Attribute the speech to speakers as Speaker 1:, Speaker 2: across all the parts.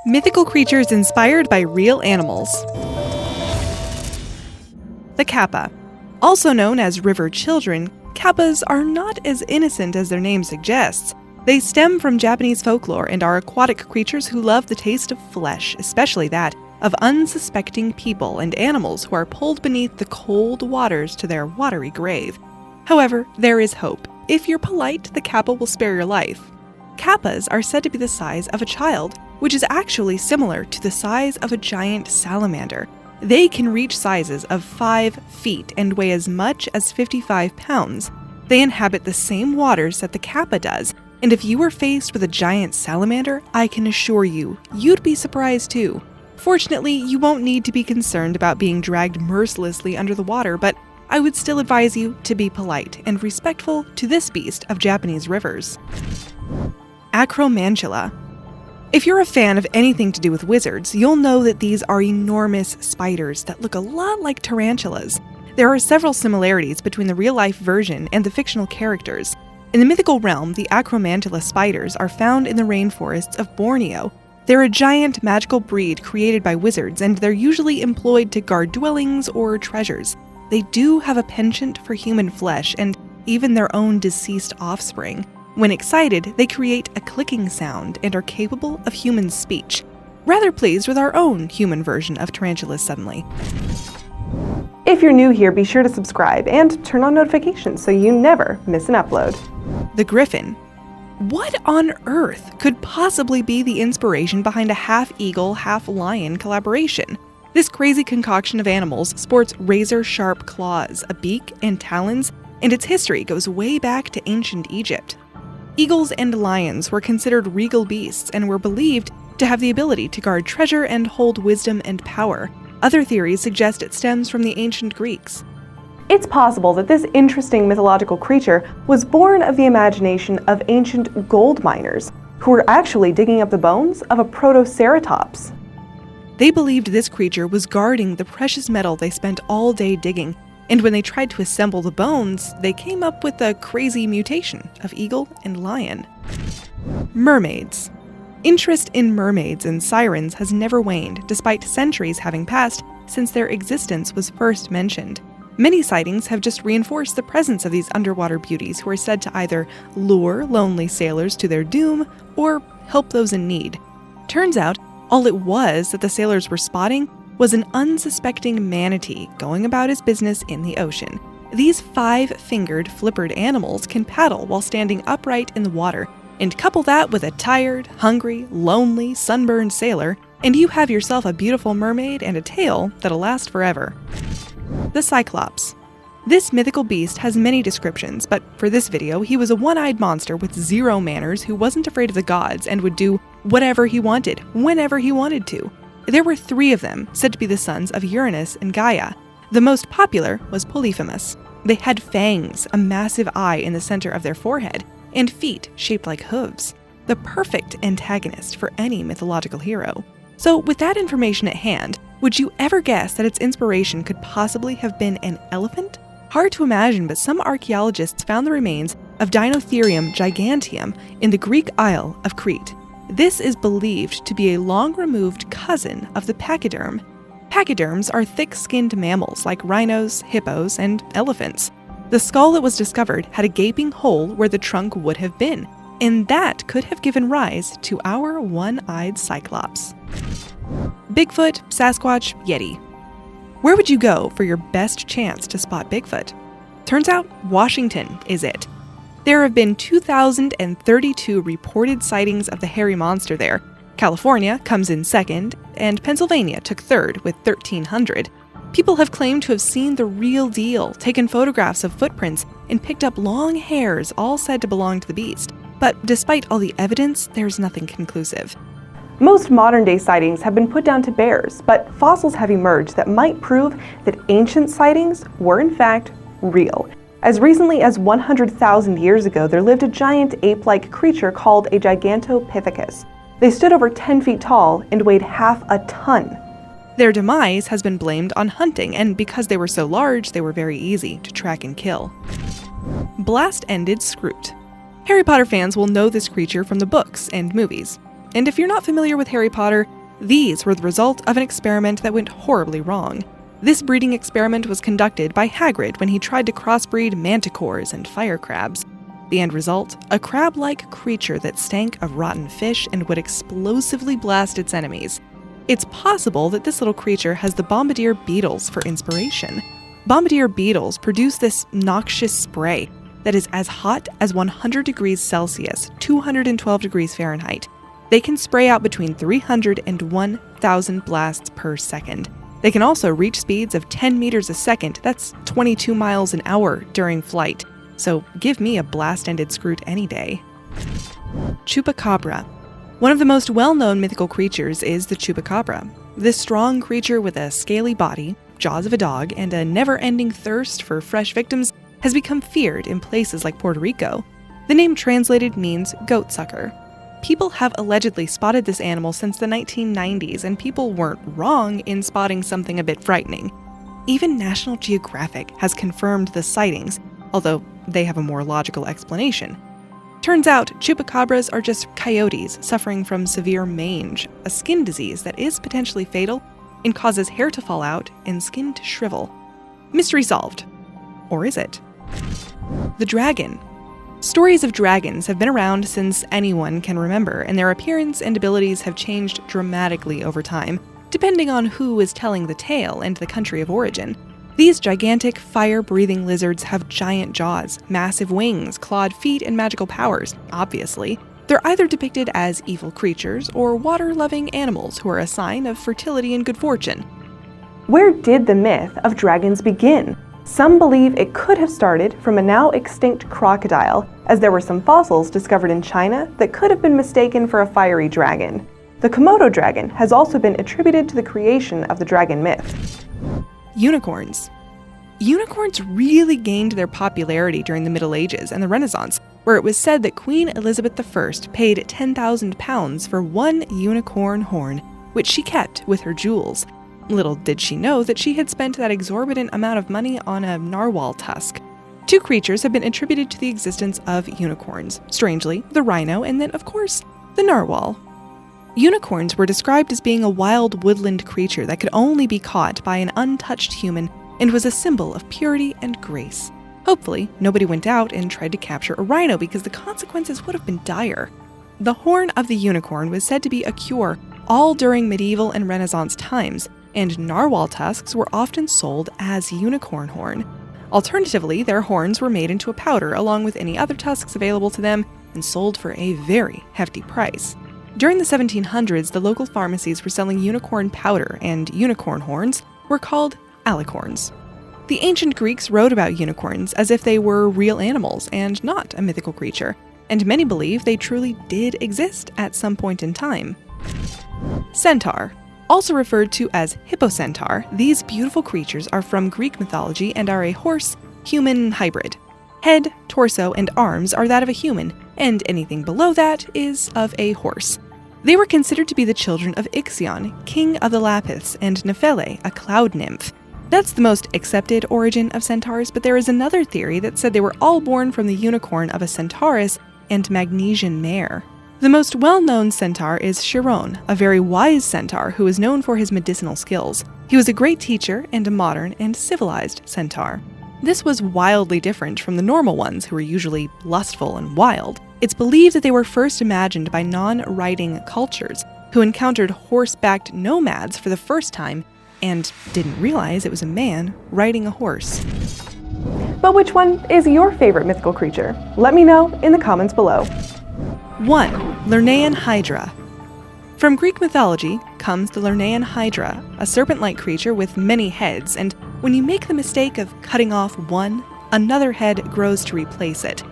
Speaker 1: Mythical creatures inspired by real animals. The Kappa. Also known as river children, Kappas are not as innocent as their name suggests. They stem from Japanese folklore and are aquatic creatures who love the taste of flesh, especially that of unsuspecting people and animals who are pulled beneath the cold waters to their watery grave. However, there is hope. If you're polite, the Kappa will spare your life. Kappas are said to be the size of a child, which is actually similar to the size of a giant salamander. They can reach sizes of 5 feet and weigh as much as 55 pounds. They inhabit the same waters that the Kappa does, and if you were faced with a giant salamander, I can assure you, you'd be surprised too. Fortunately, you won't need to be concerned about being dragged mercilessly under the water, but I would still advise you to be polite and respectful to this beast of Japanese rivers. Acromantula. If you're a fan of anything to do with wizards, you'll know that these are enormous spiders that look a lot like tarantulas. There are several similarities between the real-life version and the fictional characters. In the mythical realm, the Acromantula spiders are found in the rainforests of Borneo. They're a giant magical breed created by wizards, and they're usually employed to guard dwellings or treasures. They do have a penchant for human flesh and even their own deceased offspring. When excited, they create a clicking sound and are capable of human speech. Rather pleased with our own human version of tarantulas suddenly.
Speaker 2: If you're new here, be sure to subscribe and turn on notifications so you never miss an upload.
Speaker 1: The Gryphon. What on earth could possibly be the inspiration behind a half-eagle, half-lion collaboration? This crazy concoction of animals sports razor-sharp claws, a beak, and talons, and its history goes way back to ancient Egypt. Eagles and lions were considered regal beasts and were believed to have the ability to guard treasure and hold wisdom and power. Other theories suggest it stems from the ancient Greeks.
Speaker 2: It's possible that this interesting mythological creature was born of the imagination of ancient gold miners, who were actually digging up the bones of a protoceratops.
Speaker 1: They believed this creature was guarding the precious metal they spent all day digging, and when they tried to assemble the bones, they came up with a crazy mutation of eagle and lion. Mermaids. Interest in mermaids and sirens has never waned, despite centuries having passed since their existence was first mentioned. Many sightings have just reinforced the presence of these underwater beauties who are said to either lure lonely sailors to their doom or help those in need. Turns out, all it was that the sailors were spotting was an unsuspecting manatee going about his business in the ocean. These 5-fingered, flippered animals can paddle while standing upright in the water, and couple that with a tired, hungry, lonely, sunburned sailor, and you have yourself a beautiful mermaid and a tale that'll last forever. The Cyclops. This mythical beast has many descriptions, but for this video, he was a one-eyed monster with zero manners who wasn't afraid of the gods and would do whatever he wanted, whenever he wanted to. There were 3 of them, said to be the sons of Uranus and Gaia. The most popular was Polyphemus. They had fangs, a massive eye in the center of their forehead, and feet shaped like hooves. The perfect antagonist for any mythological hero. So with that information at hand, would you ever guess that its inspiration could possibly have been an elephant? Hard to imagine, but some archaeologists found the remains of Dinotherium giganteum in the Greek Isle of Crete. This is believed to be a long-removed cousin of the pachyderm. Pachyderms are thick-skinned mammals like rhinos, hippos, and elephants. The skull that was discovered had a gaping hole where the trunk would have been, and that could have given rise to our one-eyed Cyclops. Bigfoot, Sasquatch, Yeti. Where would you go for your best chance to spot Bigfoot? Turns out Washington is it. There have been 2,032 reported sightings of the hairy monster there. California comes in second, and Pennsylvania took third with 1,300. People have claimed to have seen the real deal, taken photographs of footprints, and picked up long hairs all said to belong to the beast. But despite all the evidence, there's nothing conclusive.
Speaker 2: Most modern-day sightings have been put down to bears, but fossils have emerged that might prove that ancient sightings were in fact real. As recently as 100,000 years ago, there lived a giant ape-like creature called a Gigantopithecus. They stood over 10 feet tall and weighed half a ton.
Speaker 1: Their demise has been blamed on hunting, and because they were so large, they were very easy to track and kill. Blastend Scroot. Harry Potter fans will know this creature from the books and movies. And if you're not familiar with Harry Potter, these were the result of an experiment that went horribly wrong. This breeding experiment was conducted by Hagrid when he tried to crossbreed manticores and fire crabs. The end result? A crab-like creature that stank of rotten fish and would explosively blast its enemies. It's possible that this little creature has the bombardier beetles for inspiration. Bombardier beetles produce this noxious spray that is as hot as 100 degrees Celsius, 212 degrees Fahrenheit. They can spray out between 300 and 1,000 blasts per second. They can also reach speeds of 10 meters a second, that's 22 miles an hour during flight. So give me a blast-ended Scroot any day. Chupacabra. One of the most well-known mythical creatures is the Chupacabra. This strong creature with a scaly body, jaws of a dog, and a never-ending thirst for fresh victims has become feared in places like Puerto Rico. The name translated means goat sucker. People have allegedly spotted this animal since the 1990s, and people weren't wrong in spotting something a bit frightening. Even National Geographic has confirmed the sightings, although they have a more logical explanation. Turns out, chupacabras are just coyotes suffering from severe mange, a skin disease that is potentially fatal and causes hair to fall out and skin to shrivel. Mystery solved. Or is it? The dragon. Stories of dragons have been around since anyone can remember, and their appearance and abilities have changed dramatically over time, depending on who is telling the tale and the country of origin. These gigantic, fire-breathing lizards have giant jaws, massive wings, clawed feet, and magical powers, obviously. They're either depicted as evil creatures or water-loving animals who are a sign of fertility and good fortune.
Speaker 2: Where did the myth of dragons begin? Some believe it could have started from a now extinct crocodile, as there were some fossils discovered in China that could have been mistaken for a fiery dragon. The Komodo dragon has also been attributed to the creation of the dragon myth.
Speaker 1: Unicorns. Unicorns really gained their popularity during the Middle Ages and the Renaissance, where it was said that Queen Elizabeth I paid £10,000 for one unicorn horn, which she kept with her jewels. Little did she know that she had spent that exorbitant amount of money on a narwhal tusk. Two creatures have been attributed to the existence of unicorns. Strangely, the rhino and then, of course, the narwhal. Unicorns were described as being a wild woodland creature that could only be caught by an untouched human and was a symbol of purity and grace. Hopefully, nobody went out and tried to capture a rhino because the consequences would have been dire. The horn of the unicorn was said to be a cure all during medieval and Renaissance times, and narwhal tusks were often sold as unicorn horn. Alternatively, their horns were made into a powder along with any other tusks available to them and sold for a very hefty price. During the 1700s, the local pharmacies were selling unicorn powder, and unicorn horns were called alicorns. The ancient Greeks wrote about unicorns as if they were real animals and not a mythical creature, and many believe they truly did exist at some point in time. Centaur. Also referred to as hippocentaur, these beautiful creatures are from Greek mythology and are a horse-human hybrid. Head, torso, and arms are that of a human, and anything below that is of a horse. They were considered to be the children of Ixion, king of the Lapiths, and Nephele, a cloud nymph. That's the most accepted origin of centaurs, but there is another theory that said they were all born from the unicorn of a centaurus and Magnesian mare. The most well-known centaur is Chiron, a very wise centaur who is known for his medicinal skills. He was a great teacher and a modern and civilized centaur. This was wildly different from the normal ones who were usually lustful and wild. It's believed that they were first imagined by non-riding cultures who encountered horse-backed nomads for the first time and didn't realize it was a man riding a horse.
Speaker 2: But which one is your favorite mythical creature? Let me know in the comments below.
Speaker 1: 1. Lernaean Hydra. From Greek mythology comes the Lernaean Hydra, a serpent-like creature with many heads, and when you make the mistake of cutting off one, another head grows to replace it.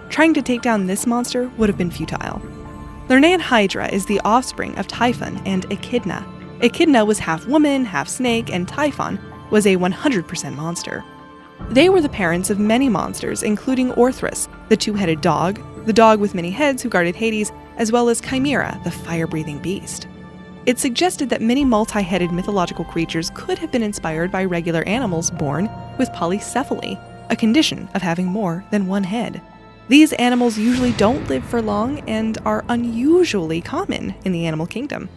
Speaker 1: Trying to take down this monster would have been futile. Lernaean Hydra is the offspring of Typhon and Echidna. Echidna was half woman, half snake, and Typhon was a 100% monster. They were the parents of many monsters, including Orthrus, the two-headed dog, the dog with many heads who guarded Hades, as well as Chimera, the fire-breathing beast. It suggested that many multi-headed mythological creatures could have been inspired by regular animals born with polycephaly, a condition of having more than one head. These animals usually don't live for long and are unusually common in the animal kingdom.